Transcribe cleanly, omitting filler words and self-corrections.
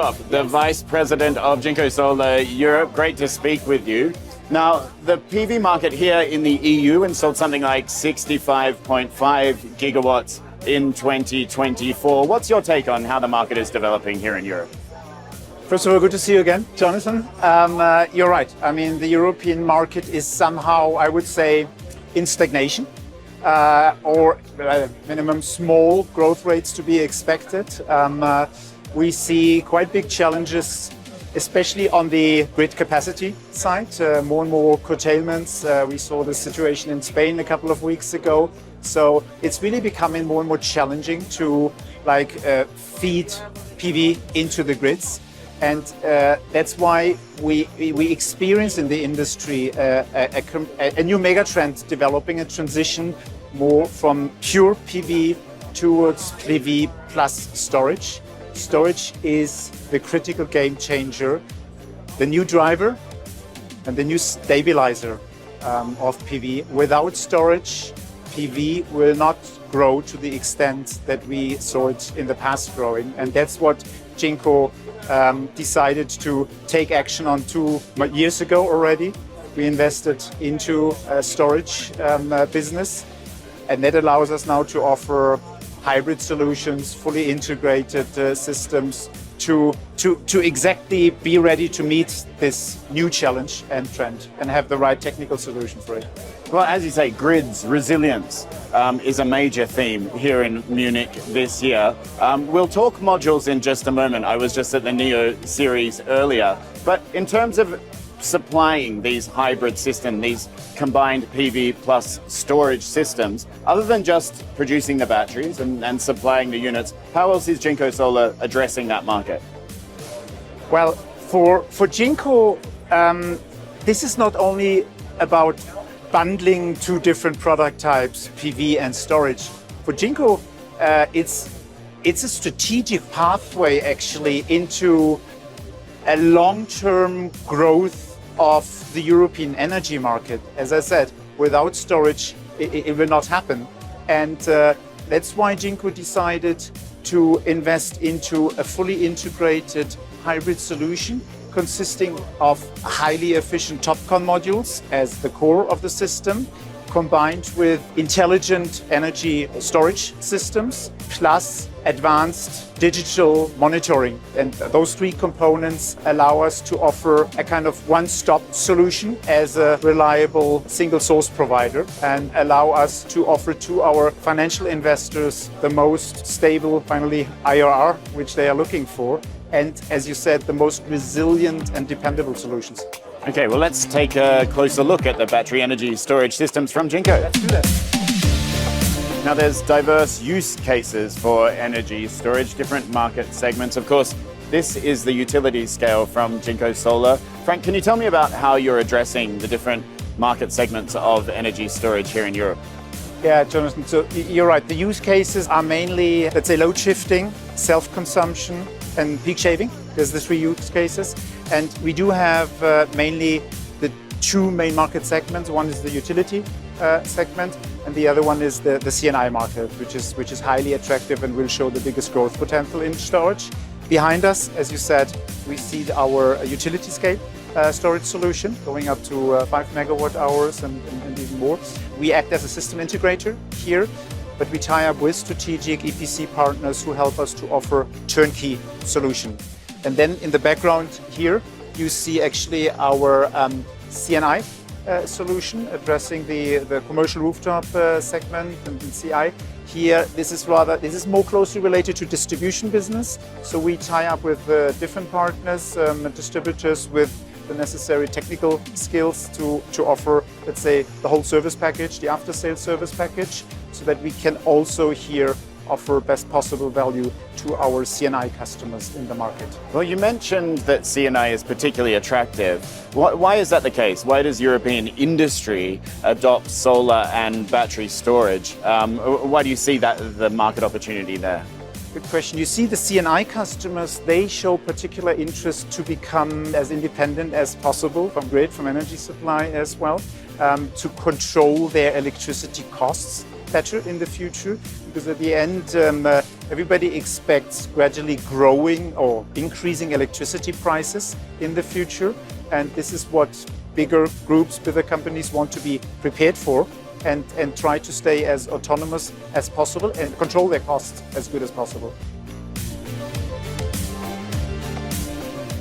Niendorf, the Vice President of Jinko Solar Europe. Great to speak with you. Now, the PV market here in the EU installed something like 65.5 gigawatts in 2024. What's your take on how the market is developing here in Europe? First of all, good to see you again, Jonathan. You're right. I mean, the European market is somehow, I would say, in stagnation or minimum small growth rates to be expected. We see quite big challenges, especially on the grid capacity side. More and more curtailments. We saw the situation in Spain a couple of weeks ago. So it's really becoming more and more challenging to feed PV into the grids. And that's why we experience in the industry a new megatrend developing, a transition more from pure PV towards PV plus storage. Storage is the critical game changer, the new driver and the new stabilizer of PV. Without storage, PV will not grow to the extent that we saw it in the past growing. And that's what Jinko decided to take action on 2 years ago already. We invested into a storage business, and that allows us now to offer hybrid solutions, fully integrated systems to exactly be ready to meet this new challenge and trend and have the right technical solution for it. Well, as you say, grids, resilience is a major theme here in Munich this year. We'll talk modules in just a moment. I was just at the NEO series earlier. But in terms of supplying these hybrid systems, these combined PV plus storage systems, other than just producing the batteries and supplying the units, how else is Jinko Solar addressing that market? Well, for Jinko, this is not only about bundling 2 different product types, PV and storage. For Jinko, it's a strategic pathway actually into a long-term growth of the European energy market. As I said, without storage, it will not happen. And that's why Jinko decided to invest into a fully integrated hybrid solution consisting of highly efficient TOPCon modules as the core of the system, combined with intelligent energy storage systems, plus advanced digital monitoring. And those 3 components allow us to offer a kind of one-stop solution as a reliable single source provider and allow us to offer to our financial investors the most stable, finally, IRR, which they are looking for. And as you said, the most resilient and dependable solutions. Okay, well, let's take a closer look at the battery energy storage systems from Jinko. Let's do that. Now, there's diverse use cases for energy storage, different market segments. Of course, this is the utility scale from Jinko Solar. Frank, can you tell me about how you're addressing the different market segments of energy storage here in Europe? Yeah, Jonathan, so you're right. The use cases are mainly, let's say, load shifting, self-consumption, and peak shaving. There's the 3 use cases. And we do have mainly the 2 main market segments. One is the utility segment, and the other one is the C&I market, which is highly attractive and will show the biggest growth potential in storage. Behind us, as you said, we see our utility scale storage solution going up to 5 megawatt hours and even more. We act as a system integrator here, but we tie up with strategic EPC partners who help us to offer turnkey solution. And then in the background here, you see actually our C&I solution addressing the commercial rooftop segment and CI. Here, this is more closely related to distribution business. So we tie up with different partners, distributors with the necessary technical skills to offer, let's say, the whole service package, the after-sales service package, so that we can also here offer best possible value to our C&I customers in the market. Well, you mentioned that C&I is particularly attractive. Why is that the case? Why does European industry adopt solar and battery storage? Why do you see the market opportunity there? Good question. You see the C&I customers, they show particular interest to become as independent as possible from grid, from energy supply as well, to control their electricity costs better in the future, because at the end, everybody expects gradually growing or increasing electricity prices in the future. And this is what bigger groups, bigger companies want to be prepared for, and try to stay as autonomous as possible and control their costs as good as possible.